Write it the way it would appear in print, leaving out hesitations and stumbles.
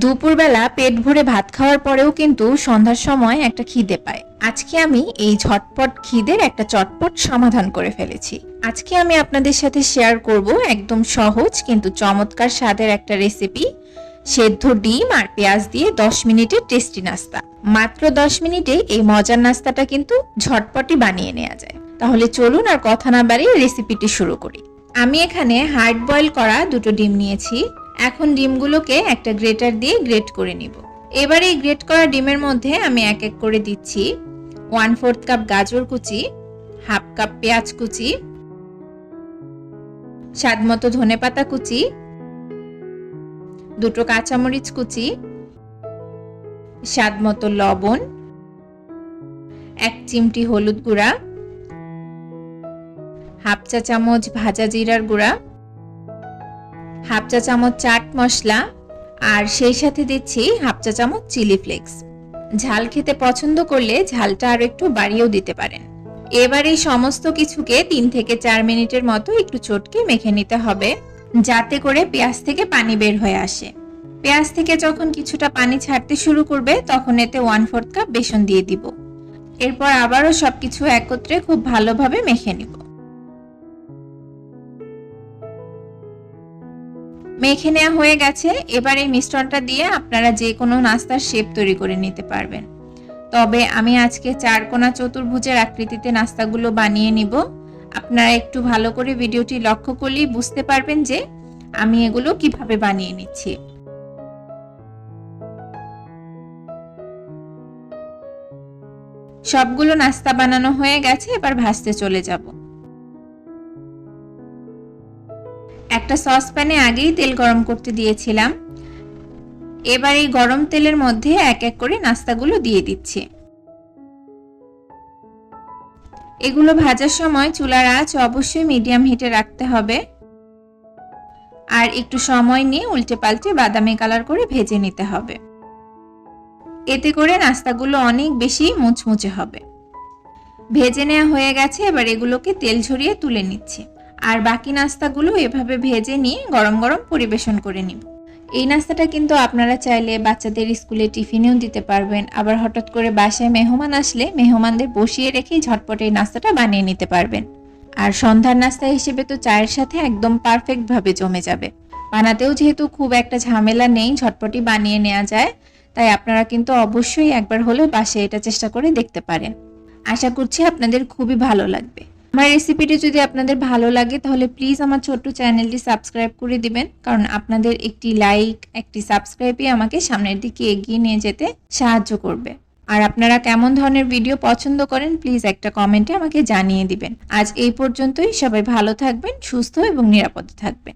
দুপুরবেলা পেট ভরে ভাত খাওয়ার পরেও কিন্তু সন্ধ্যার সময় একটা খিদে পায়। আজকে আমি এই ঝটপট খিদের একটা চটপট সমাধান করে ফেলেছি। আজকে আমি আপনাদের সাথে শেয়ার করব একদম সহজ কিন্তু চমৎকার স্বাদের একটা রেসিপি, সেদ্ধ ডিম আর পেঁয়াজ দিয়ে 10 মিনিটের টেস্টি নাস্তা। মাত্র 10 মিনিটে এই মজার নাস্তাটা কিন্তু ঝটপটই বানিয়ে নেওয়া যায়। তাহলে চলুন আর কথা না বাড়িয়ে রেসিপিটি শুরু করি। আমি এখানে হার্ড বয়েল করা 2টো ডিম নিয়েছি। এখন ডিমগুলোকে একটা গ্রেটার দিয়ে গ্রেট করে নিব। এবার এই গ্রেট করা ডিমের মধ্যে আমি এক এক করে দিচ্ছি 1/4 কাপ গাজর কুচি, হাফ কাপ পেঁয়াজ কুচি, স্বাদমতো ধনেপাতা কুচি, 2টো কাঁচামরিচ কুচি, স্বাদমতো লবণ, 1 চিমটি হলুদ গুঁড়া, হাফ চা চামচ ভাজা জিরার গুঁড়া, হাফ চা চামচ চাট মশলা, আর সেই সাথে দিচ্ছি হাফ চা চামচ চিলি ফ্লেক্স। ঝাল খেতে পছন্দ করলে ঝালটা আর একটু বাড়িয়েও দিতে পারেন। এবার এই সমস্ত কিছুকে 3 থেকে 4 মিনিটের মতো একটু চটকে মেখে নিতে হবে, যাতে করে পেঁয়াজ থেকে পানি বের হয়ে আসে। পেঁয়াজ থেকে যখন কিছুটা পানি ছাড়তে শুরু করবে তখন এতে 1/4 কাপ বেসন দিয়ে দিব। এরপর আবারও সবকিছু একত্রে খুব ভালোভাবে মেখে নিব। মেখে নেওয়া হয়ে গেছে। এবার এই মিশ্রণটা দিয়ে আপনারা যে কোনো নাস্তার শেপ তৈরি করে নিতে পারবেন। তবে আমি আজকে 4 কোণা চতুর্ভুজের আকৃতিতে নাস্তাগুলো বানিয়ে নিব। আপনারা একটু ভালো করে ভিডিওটি লক্ষ্য করলেই বুঝতে পারবেন যে আমি এগুলো কিভাবে বানিয়ে নিচ্ছি। সবগুলো নাস্তা বানানো হয়ে গেছে, এবার ভাজতে চলে যাব। একটা সসপ্যানে আগেই তেল গরম করতে দিয়েছিলাম। এবার এই গরম তেলের মধ্যে এক এক করে নাস্তাগুলো দিয়ে দিচ্ছি। এগুলো ভাজার সময় চুলার আঁচ অবশ্যই মিডিয়াম হিটে রাখতে হবে, আর একটু সময় নিয়ে উল্টে পাল্টে বাদামি কালার করে ভেজে নিতে হবে। এতে করে নাস্তাগুলো অনেক বেশি মুচমুচে হবে। ভেজে নেওয়া হয়ে গেছে, এবার এগুলোকে তেল ঝরিয়ে তুলে নিচ্ছি। আর বাকি নাস্তাগুলো এভাবে ভেজে নিয়ে গরম গরম পরিবেশন করে নিব। এই নাস্তাটা কিন্তু আপনারা চাইলে বাচ্চাদের স্কুলে টিফিনেও দিতে পারবেন। আবার হঠাৎ করে বাসায় মেহমান আসলে মেহমানদের বসিয়ে রেখেই ঝটপট এই নাস্তাটা বানিয়ে নিতে পারবেন। আর সন্ধ্যার নাস্তা হিসেবে তো চায়ের সাথে একদম পারফেক্ট ভাবে জমে যাবে। বানাতেও যেহেতু খুব একটা ঝামেলা নেই, ঝটপটই বানিয়ে নেওয়া যায়, তাই আপনারা কিন্তু অবশ্যই একবার হলেও বাসায় এটা চেষ্টা করে দেখতে পারেন। আশা করছি আপনাদের খুবই ভালো লাগবে। আমার রেসিপিটি যদি আপনাদের ভালো লাগে তাহলে প্লিজ আমার ছোট্ট চ্যানেলটি সাবস্ক্রাইব করে দিবেন, কারণ আপনাদের একটি লাইক, একটি সাবস্ক্রাইবই আমাকে সামনের দিকে এগিয়ে নিয়ে যেতে সাহায্য করবে। আর আপনারা কেমন ধরনের ভিডিও পছন্দ করেন প্লিজ একটা কমেন্টে আমাকে জানিয়ে দিবেন। আজ এই পর্যন্তই। সবাই ভালো থাকবেন, সুস্থ এবং নিরাপদে থাকবেন।